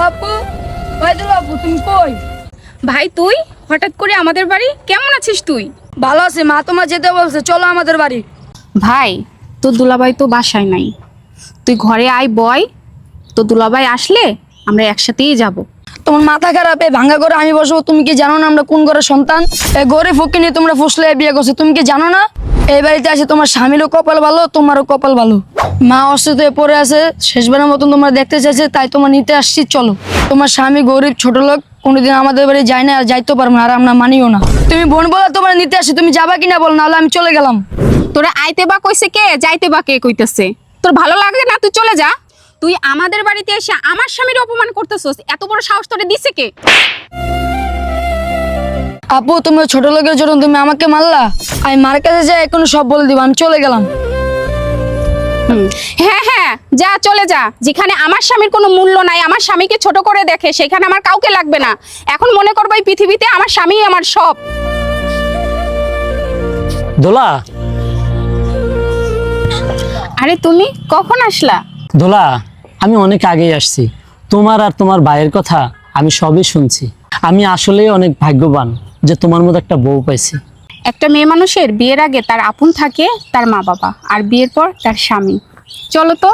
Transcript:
দুলাপু, ওই দুলাপু তুমি কই? ভাই তুই হঠাৎ করে আমাদের বাড়ি, কেমন আছিস তুই? ভালো আছে, মা তোমার যেতে বলছে, চলো আমাদের বাড়ি। ভাই তোর দুলাভাই তো বাসায় নাই, তুই ঘরে আয় বয়, তো দুলাভাই আসলে আমরা একসাথেই যাব। তোমার মাথা খারাপ, এই ভাঙ্গা করে আমি বসবো? তুমি কি জানো না আমরা কোন ঘরের সন্তান? এই ঘরে ফকি নিয়ে তোমরা ফুসলে বিয়ে করছো, তুমি কি জানো না? এই বাড়িতে আসে তোমার স্বামীরও কপাল ভালো, তোমারও কপাল ভালো। মা অসুস্থ হয়ে পড়ে আছে, শেষবারের মতন তোমরা দেখতে চাইছে, তাই তোমার নিতে আসছি, চলো। তোমার স্বামী গরিব ছোট লোক, কোনোদিন আমাদের বাড়ি যায় না, আর যাইতে পারবো না, আর আমরা মানিও না। তুমি বোন বলো তোমার নিতে আসি, তুমি যাবা কিনা বল, নাহলে আমি চলে গেলাম। তোরা আইতে বা কইছে কে, যাইতে বা কে কইতেছে? তোর ভালো লাগে না তুই চলে যা। তুই আমাদের বাড়িতে এসে আমার স্বামীর অপমান করতেছস, এত বড় সাহস তোরে দিছে কে? আপু তুমি ছোট লোকের জন্য তুমি আমাকে মারলা, আমি মার কাছে যাই এখন সব বলে দিব, আমি চলে গেলাম। হ্যাঁ হ্যাঁ যা, চলে যা। যেখানে আমার স্বামীর কোনো মূল্য নাই, আমার স্বামীকে ছোট করে দেখে, সেখানে আমার কাউকে লাগবে না। এখন মনে করবো এই পৃথিবীতে আমার স্বামী আমার সব। দোলা, আরে তুমি কখন আসলা? দোলা, আমি অনেক আগেই আসছি। তোমার আর তোমার ভাইয়ের কথা আমি সবই শুনছি। আমি আসলেই অনেক ভাগ্যবান যে তোমার মতো একটা বউ পাইছি। একটা মেয়ে মানুষের বিয়ের আগে তার আপন থাকে তার মা বাবা, আর বিয়ের পর তার স্বামী। চলো তো